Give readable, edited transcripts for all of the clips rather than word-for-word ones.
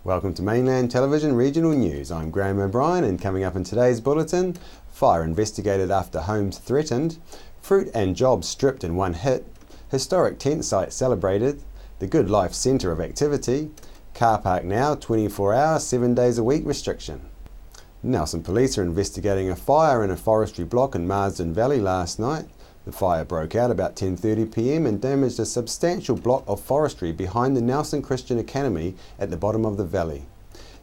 Welcome to Mainland Television Regional News. I'm Graham O'Brien, and coming up in today's bulletin, fire investigated after homes threatened, fruit and jobs stripped in one hit, historic tent site celebrated, the Good Life Centre of Activity, car park now 24 hours, 7 days a week restriction. Nelson Police are investigating a fire in a forestry block in Marsden Valley last night. The fire broke out about 10:30 p.m. and damaged a substantial block of forestry behind the Nelson Christian Academy at the bottom of the valley.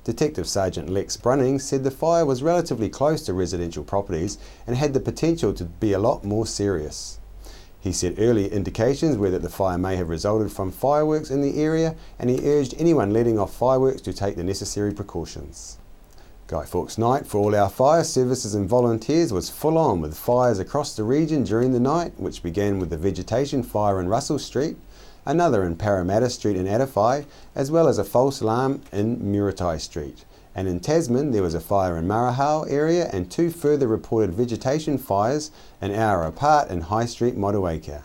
Detective Sergeant Lex Brunning said the fire was relatively close to residential properties and had the potential to be a lot more serious. He said early indications were that the fire may have resulted from fireworks in the area, and he urged anyone letting off fireworks to take the necessary precautions. Guy Fawkes Night for all our fire services and volunteers was full on with fires across the region during the night, which began with the vegetation fire in Russell Street, another in Parramatta Street in Atterfy, as well as a false alarm in Muritai Street. And in Tasman there was a fire in Marahau area and two further reported vegetation fires an hour apart in High Street, Motueka.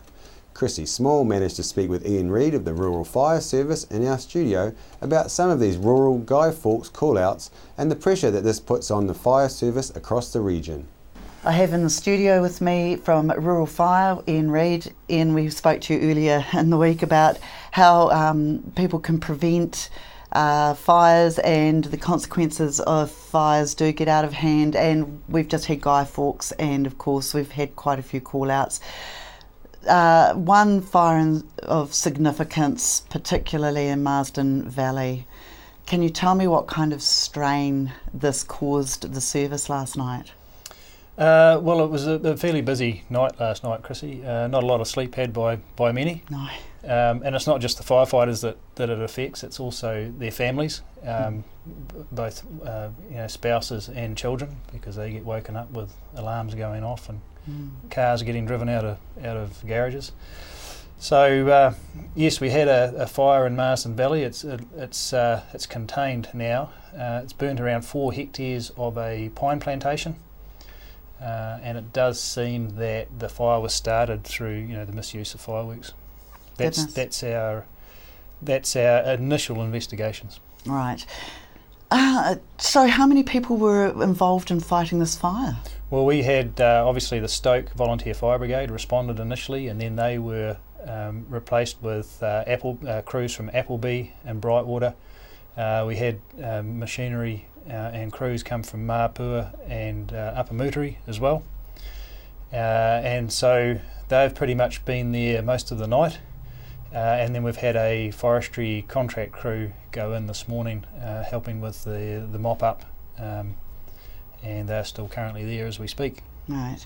Chrissy Small managed to speak with Ian Reid of the Rural Fire Service in our studio about some of these rural Guy Fawkes call-outs and the pressure that this puts on the fire service across the region. I have in the studio with me from Rural Fire, Ian Reid. Ian, we spoke to you earlier in the week about how people can prevent fires and the consequences of fires do get out of hand, and we've just had Guy Fawkes, and of course we've had quite a few call-outs. One fire of significance, particularly in Marsden Valley. Can you tell me what kind of strain this caused the service last night? Well, it was a fairly busy night last night, Chrissy. Not a lot of sleep had by many. No. And it's not just the firefighters that it affects, it's also their families, both spouses and children, because they get woken up with alarms going off and cars getting driven out of garages. So yes, we had a fire in Marsden Valley. It's contained now. It's burnt around 4 hectares of a pine plantation, and it does seem that the fire was started through the misuse of fireworks. That's our initial investigations. Right. So how many people were involved in fighting this fire? Well, we had obviously the Stoke Volunteer Fire Brigade responded initially, and then they were replaced with crews from Appleby and Brightwater. We had machinery and crews come from Mapua and Upper Moutere as well. And so they've pretty much been there most of the night. And then we've had a forestry contract crew go in this morning helping with the mop-up. And they're still currently there as we speak. Right.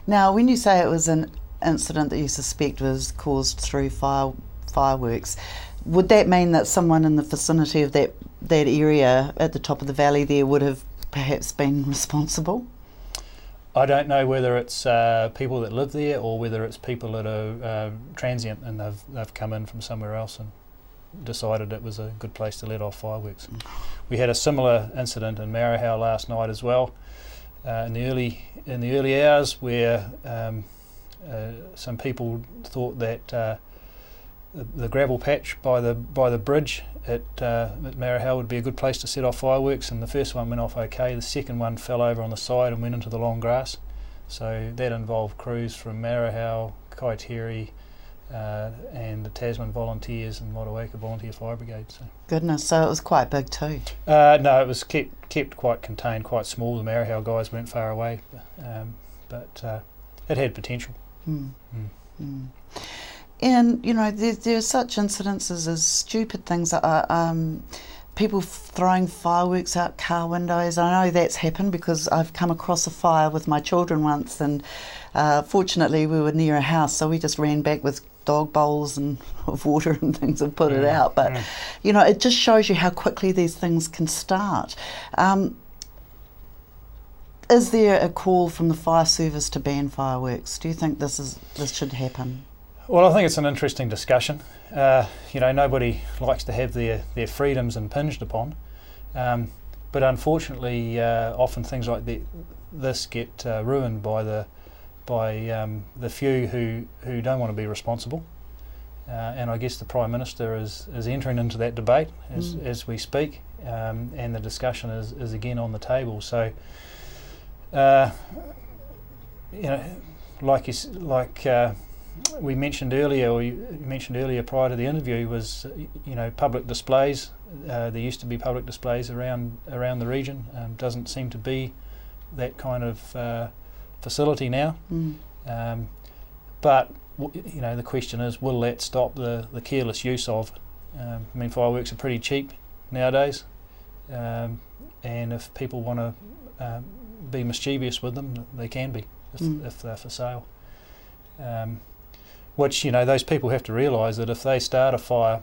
Now, when you say it was an incident that you suspect was caused through fireworks, would that mean that someone in the vicinity of that area at the top of the valley there would have perhaps been responsible? I don't know whether it's people that live there or whether it's people that are transient and they've come in from somewhere else and decided it was a good place to let off fireworks. We had a similar incident in Marahau last night as well, in the early hours, where some people thought that the gravel patch by the bridge at Marahau would be a good place to set off fireworks, and the first one went off okay. The second one fell over on the side and went into the long grass. So that involved crews from Marahau, Kaiteri, and the Tasman Volunteers and Motueka Volunteer Fire Brigade. So. Goodness, so it was quite big too? No, it was kept quite contained, quite small. The Marahau guys weren't far away, but it had potential. And there are such incidences as stupid things, people throwing fireworks out car windows. I know that's happened because I've come across a fire with my children once, and fortunately we were near a house, so we just ran back with dog bowls and of water and things and put it out. But it just shows you how quickly these things can start. Is there a call from the fire service to ban fireworks? Do you think this should happen? Well, I think it's an interesting discussion. Nobody likes to have their freedoms impinged upon, but unfortunately, often things like this get ruined by the few who don't want to be responsible. and I guess the Prime Minister is entering into that debate as we speak, and the discussion is again on the table. So, we mentioned earlier, or you mentioned earlier prior to the interview, was public displays. There used to be public displays around the region. Doesn't seem to be that kind of facility now. But the question is, will that stop the careless use of? Fireworks are pretty cheap nowadays, and if people want to be mischievous with them, they can be if they're for sale. Which those people have to realise that if they start a fire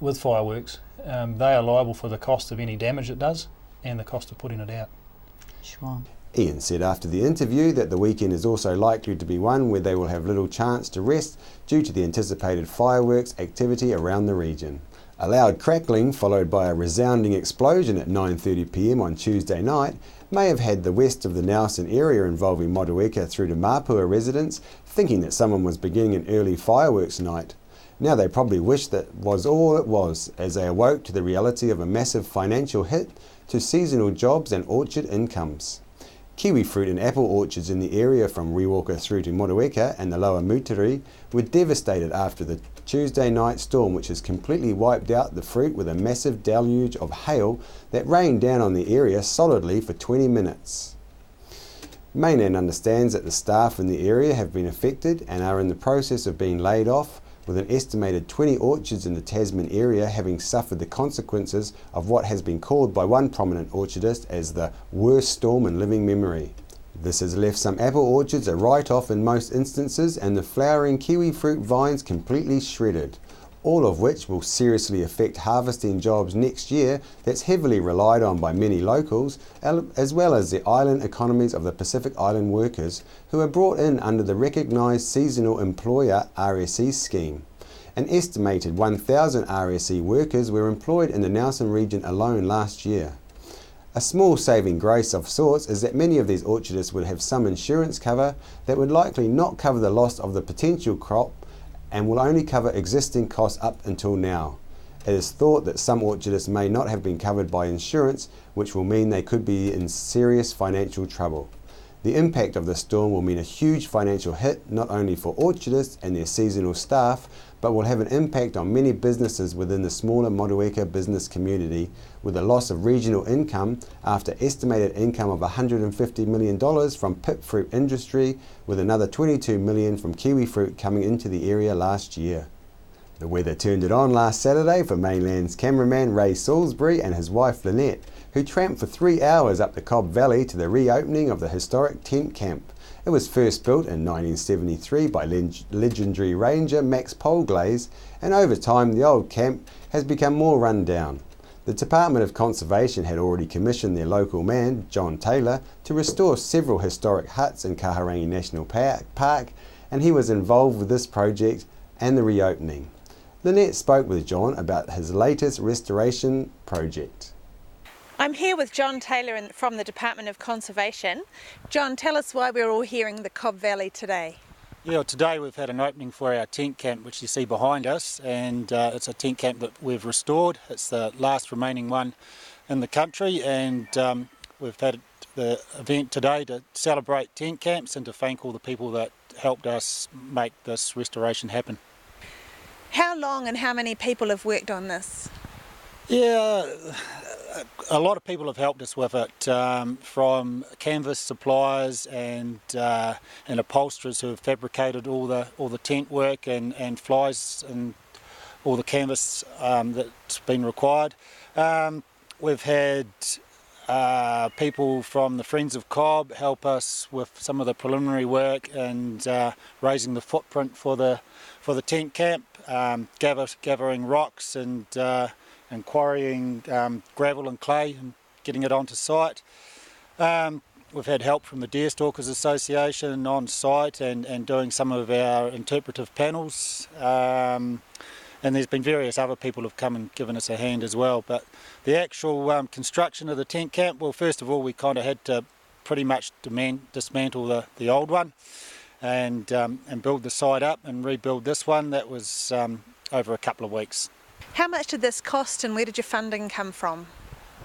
with fireworks, they are liable for the cost of any damage it does and the cost of putting it out. Sure. Ian said after the interview that the weekend is also likely to be one where they will have little chance to rest due to the anticipated fireworks activity around the region. A loud crackling followed by a resounding explosion at 9:30 p.m. on Tuesday night may have had the west of the Nelson area involving Motueka through to Mapua residents thinking that someone was beginning an early fireworks night. Now they probably wish that was all it was, as they awoke to the reality of a massive financial hit to seasonal jobs and orchard incomes. Kiwi fruit and apple orchards in the area from Rewalker through to Motueka and the lower Muteri were devastated after the Tuesday night storm, which has completely wiped out the fruit with a massive deluge of hail that rained down on the area solidly for 20 minutes. Mainland understands that the staff in the area have been affected and are in the process of being laid off, with an estimated 20 orchards in the Tasman area having suffered the consequences of what has been called by one prominent orchardist as the worst storm in living memory. This has left some apple orchards a write-off in most instances and the flowering kiwi fruit vines completely shredded, all of which will seriously affect harvesting jobs next year that's heavily relied on by many locals, as well as the island economies of the Pacific Island workers who are brought in under the recognised Seasonal Employer RSE scheme. An estimated 1,000 RSE workers were employed in the Nelson region alone last year. A small saving grace of sorts is that many of these orchardists would have some insurance cover that would likely not cover the loss of the potential crop and will only cover existing costs up until now. It is thought that some orchardists may not have been covered by insurance, which will mean they could be in serious financial trouble. The impact of the storm will mean a huge financial hit not only for orchardists and their seasonal staff, but will have an impact on many businesses within the smaller Motueka business community, with a loss of regional income after estimated income of $150 million from pip fruit industry, with another $22 million from kiwi fruit coming into the area last year. The weather turned it on last Saturday for Mainland's cameraman Ray Salisbury and his wife Lynette, who tramped for 3 hours up the Cobb Valley to the reopening of the historic tent camp. It was first built in 1973 by legendary ranger Max Polglaze, and over time the old camp has become more run down. The Department of Conservation had already commissioned their local man, John Taylor, to restore several historic huts in Kahurangi National Park, and he was involved with this project and the reopening. Lynette spoke with John about his latest restoration project. I'm here with John Taylor from the Department of Conservation. John, tell us why we're all here in the Cobb Valley today. Yeah, today we've had an opening for our tent camp, which you see behind us, and it's a tent camp that we've restored. It's the last remaining one in the country, and we've had the event today to celebrate tent camps and to thank all the people that helped us make this restoration happen. How long and how many people have worked on this? Yeah, a lot of people have helped us with it, from canvas suppliers and upholsterers who have fabricated all the tent work and flies and all the canvas that's been required. We've had people from the Friends of Cobb help us with some of the preliminary work and raising the footprint for the tent camp, gathering rocks and quarrying gravel and clay and getting it onto site. We've had help from the Deerstalkers Association on site and doing some of our interpretive panels. And there's been various other people who've come and given us a hand as well. But the actual construction of the tent camp, well, first of all, we kind of had to pretty much dismantle the old one. and build the site up and rebuild this one. That was over a couple of weeks. How much did this cost and where did your funding come from?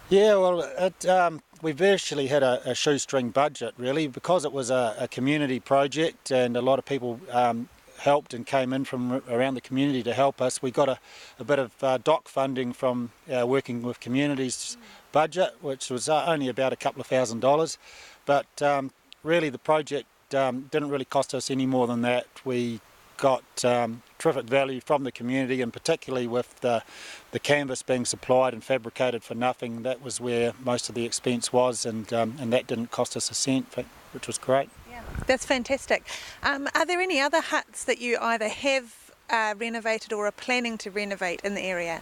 Yeah, well, we virtually had a shoestring budget really, because it was a community project and a lot of people helped and came in from around the community to help us. We got a bit of DOC funding from Working with Communities budget, which was only about a couple of $1,000, but really the project didn't really cost us any more than that. We got terrific value from the community, and particularly with the canvas being supplied and fabricated for nothing. That was where most of the expense was, and that didn't cost us a cent, which was great. Yeah, that's fantastic. Are there any other huts that you either have renovated or are planning to renovate in the area?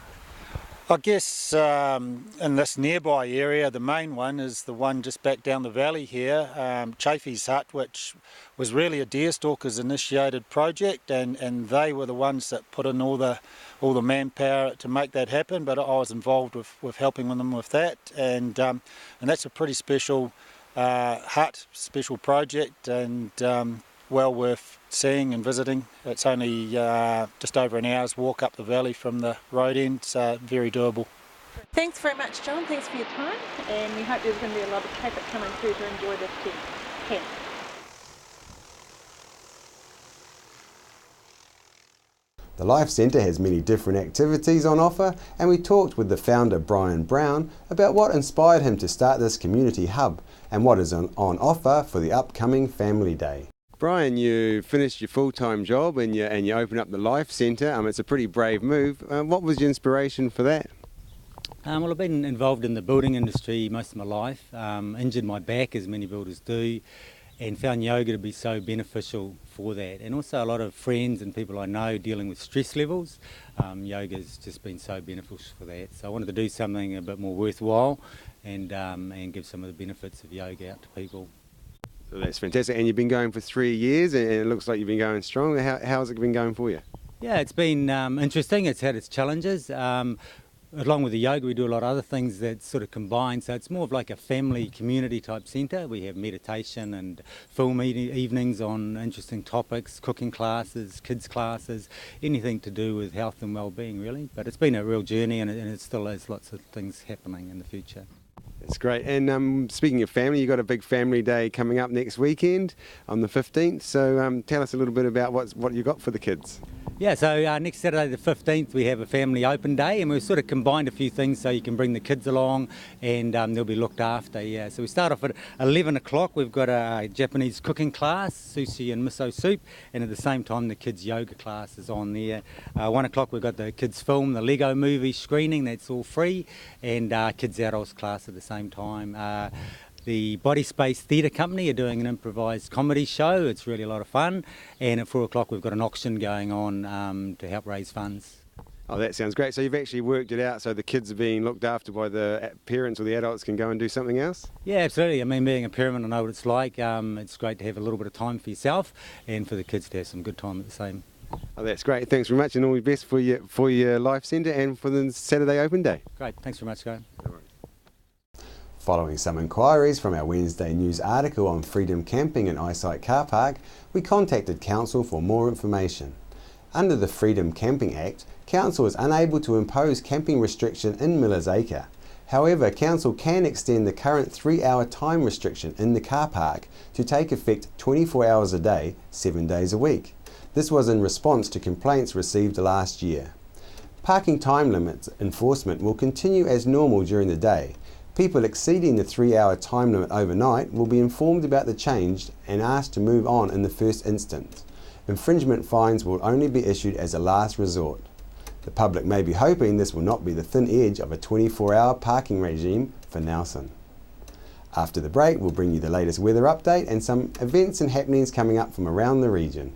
I guess in this nearby area, the main one is the one just back down the valley here, Chafee's Hut, which was really a Deerstalkers initiated project, and they were the ones that put in all the manpower to make that happen. But I was involved with helping them with that, and that's a pretty special hut, special project, and well worth seeing and visiting. It's only just over an hour's walk up the valley from the road end, so very doable. Thanks very much, John. Thanks for your time, and we hope there's going to be a lot of traffic coming through to enjoy this camp. The Life Centre has many different activities on offer, and we talked with the founder Brian Brown about what inspired him to start this community hub and what is on offer for the upcoming Family Day. Brian, you finished your full-time job and you opened up the Life Centre. It's a pretty brave move. What was your inspiration for that? Well, I've been involved in the building industry most of my life, injured my back as many builders do, and found yoga to be so beneficial for that. And also a lot of friends and people I know dealing with stress levels, yoga's just been so beneficial for that. So I wanted to do something a bit more worthwhile and give some of the benefits of yoga out to people. So that's fantastic. And you've been going for 3 years and it looks like you've been going strong. How's it been going for you? Yeah, it's been interesting. It's had its challenges. Along with the yoga, we do a lot of other things that sort of combine. So it's more of like a family community type centre. We have meditation and film evenings on interesting topics, cooking classes, kids classes, anything to do with health and well-being really. But it's been a real journey, and it still has lots of things happening in the future. That's great. And speaking of family, you've got a big family day coming up next weekend on the 15th. So tell us a little bit about what you got for the kids. Yeah, so next Saturday the 15th we have a family open day, and we've sort of combined a few things so you can bring the kids along and they'll be looked after. Yeah, so we start off at 11 o'clock. We've got a Japanese cooking class, sushi and miso soup, and at the same time the kids yoga class is on there. 1 o'clock we've got the kids film, the Lego movie screening, that's all free, and kids adults class at the same time. The Body Space Theatre Company are doing an improvised comedy show. It's really a lot of fun. And at 4 o'clock we've got an auction going on to help raise funds. Oh, that sounds great. So you've actually worked it out so the kids are being looked after by the parents, or the adults can go and do something else? Yeah, absolutely. I mean, being a parent, I know what it's like. It's great to have a little bit of time for yourself and for the kids to have some good time at the same. Oh, that's great. Thanks very much, and all the best for your Life Centre and for the Saturday open day. Great. Thanks very much, Graham. No worries. Following some inquiries from our Wednesday news article on Freedom Camping and Eyesight Car Park, we contacted Council for more information. Under the Freedom Camping Act, Council is unable to impose camping restriction in Millers Acre. However, Council can extend the current 3-hour time restriction in the car park to take effect 24 hours a day, 7 days a week. This was in response to complaints received last year. Parking time limits enforcement will continue as normal during the day. People exceeding the 3-hour time limit overnight will be informed about the change and asked to move on in the first instance. Infringement fines will only be issued as a last resort. The public may be hoping this will not be the thin edge of a 24-hour parking regime for Nelson. After the break, we'll bring you the latest weather update and some events and happenings coming up from around the region.